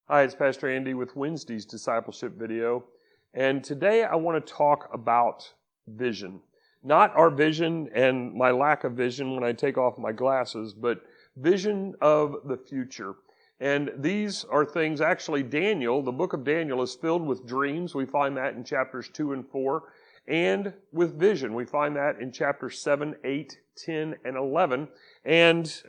Hi, it's Pastor Andy with Wednesday's discipleship video, and today I want to talk about vision. Not our vision and my lack of vision when I take off my glasses, but vision of the future. And these are things, actually Daniel, the book of Daniel is filled with dreams. We find that in chapters 2 and 4, and with vision. We find that in chapters 7, 8, 10, and 11, and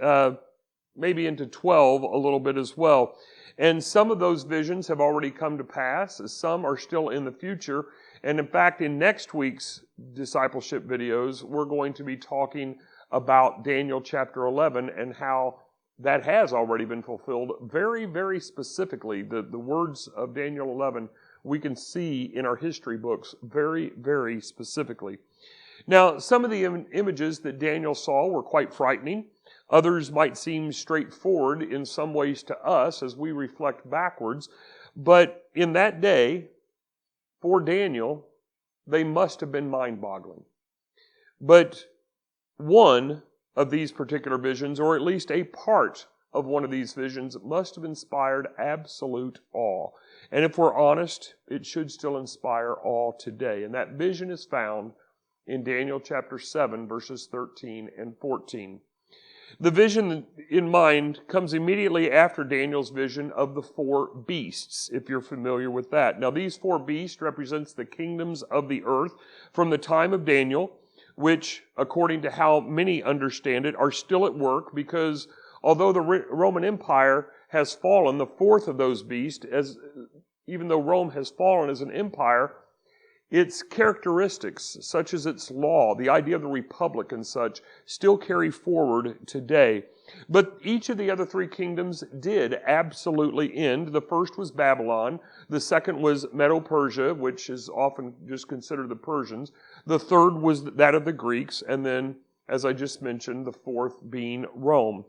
maybe into 12 a little bit as well. And some of those visions have already come to pass. Some are still in the future. And in fact, in next week's discipleship videos, we're going to be talking about Daniel chapter 11 and how that has already been fulfilled very, very specifically. The words of Daniel 11 we can see in our history books very, very specifically. Now, some of the images that Daniel saw were quite frightening. Others might seem straightforward in some ways to us as we reflect backwards. But in that day, for Daniel, they must have been mind-boggling. But one of these particular visions, or at least a part of one of these visions, must have inspired absolute awe. And if we're honest, it should still inspire awe today. And that vision is found in Daniel chapter 7, verses 13 and 14. The vision in mind comes immediately after Daniel's vision of the four beasts, if you're familiar with that. Now, these four beasts represents the kingdoms of the earth from the time of Daniel, which, according to how many understand it, are still at work because although the Roman Empire has fallen, the fourth of those beasts, even though Rome has fallen as an empire, its characteristics, such as its law, the idea of the republic and such, still carry forward today. But each of the other three kingdoms did absolutely end. The first was Babylon. The second was Medo-Persia, which is often just considered the Persians. The third was that of the Greeks. And then, as I just mentioned, the fourth being Rome.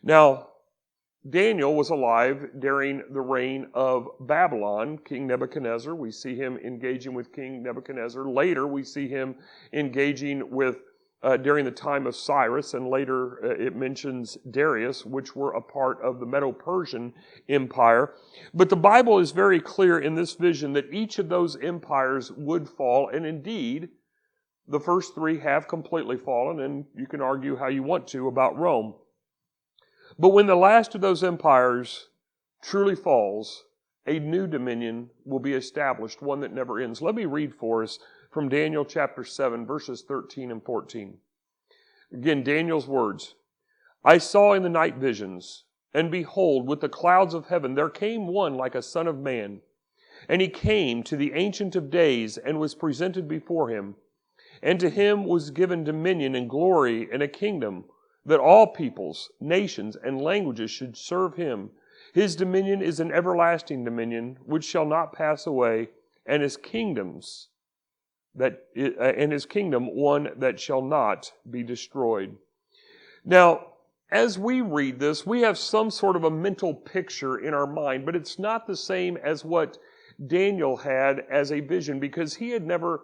Now, Daniel was alive during the reign of Babylon, King Nebuchadnezzar. We see him engaging with King Nebuchadnezzar. Later, we see him engaging with, during the time of Cyrus, and later it mentions Darius, which were a part of the Medo-Persian Empire. But the Bible is very clear in this vision that each of those empires would fall, and indeed, the first three have completely fallen, and you can argue how you want to about Rome. But when the last of those empires truly falls, a new dominion will be established, one that never ends. Let me read for us from Daniel chapter 7, verses 13 and 14. Again, Daniel's words. I saw in the night visions, and behold, with the clouds of heaven, there came one like a son of man. And he came to the Ancient of Days and was presented before him. And to him was given dominion and glory and a kingdom, that all peoples, nations, and languages should serve him. His dominion is an everlasting dominion, which shall not pass away, and his kingdom one that shall not be destroyed. Now, as we read this, we have some sort of a mental picture in our mind, but it's not the same as what Daniel had as a vision, because he had never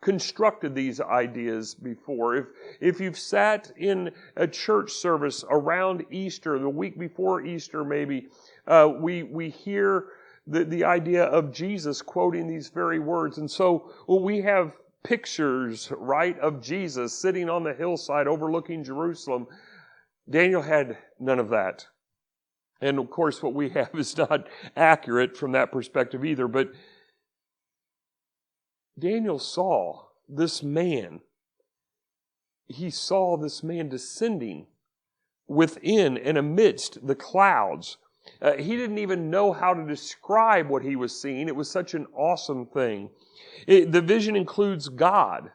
constructed these ideas before. If you've sat in a church service around Easter, the week before Easter maybe, we hear the idea of Jesus quoting these very words. And so we have pictures, right, of Jesus sitting on the hillside overlooking Jerusalem. Daniel had none of that. And of course what we have is not accurate from that perspective either, but Daniel saw this man. He saw this man descending within and amidst the clouds. He didn't even know how to describe what he was seeing. It was such an awesome thing. The vision includes God,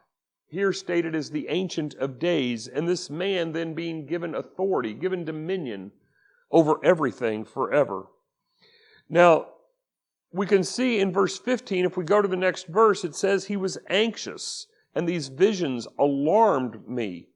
here stated as the Ancient of Days, and this man then being given authority, given dominion over everything forever. Now, we can see in verse 15, if we go to the next verse, it says he was anxious, and these visions alarmed me.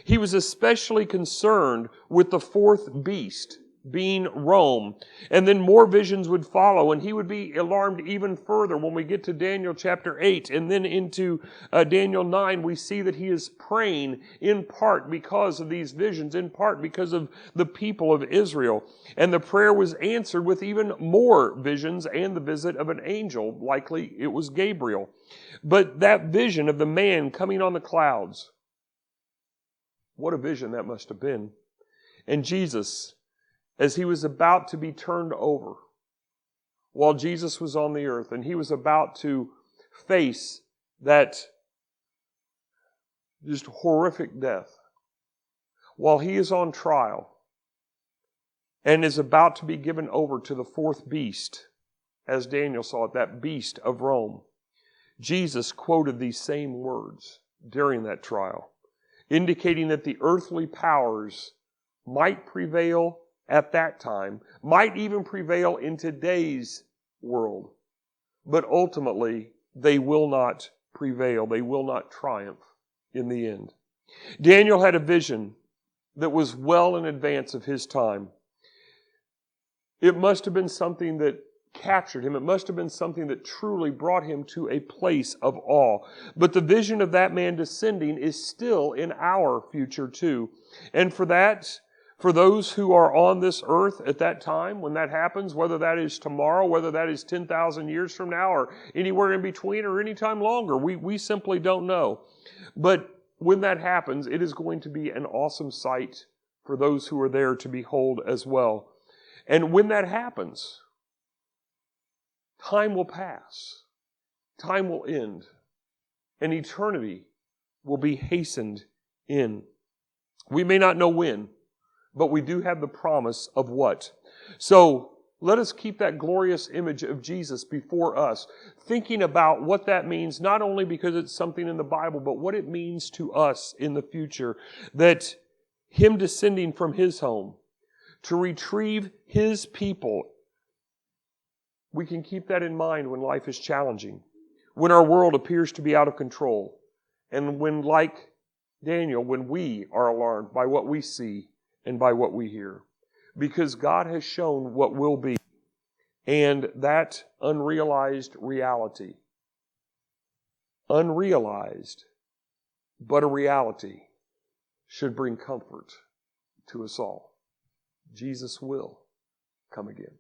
He was especially concerned with the fourth beast, being Rome. And then more visions would follow, and he would be alarmed even further. When we get to Daniel chapter 8 and then into Daniel 9, we see that he is praying in part because of these visions, in part because of the people of Israel. And the prayer was answered with even more visions and the visit of an angel. Likely it was Gabriel. But that vision of the man coming on the clouds, what a vision that must have been. And Jesus, as he was about to be turned over, while Jesus was on the earth, and he was about to face that just horrific death, while he is on trial and is about to be given over to the fourth beast, as Daniel saw it, that beast of Rome, Jesus quoted these same words during that trial, indicating that the earthly powers might prevail at that time, might even prevail in today's world, but ultimately they will not prevail. They will not triumph in the end. Daniel had a vision that was well in advance of his time. It must have been something that captured him. It must have been something that truly brought him to a place of awe. But the vision of that man descending is still in our future too. And for that, for those who are on this earth at that time, when that happens, whether that is tomorrow, whether that is 10,000 years from now, or anywhere in between, or any time longer, we simply don't know. But when that happens, it is going to be an awesome sight for those who are there to behold as well. And when that happens, time will pass, time will end, and eternity will be hastened in. We may not know when, but we do have the promise of what. So let us keep that glorious image of Jesus before us, thinking about what that means, not only because it's something in the Bible, but what it means to us in the future, that him descending from his home to retrieve his people. We can keep that in mind when life is challenging, when our world appears to be out of control, and when, like Daniel, when we are alarmed by what we see and by what we hear. Because God has shown what will be, and that unrealized reality, unrealized, but a reality, should bring comfort to us all. Jesus will come again.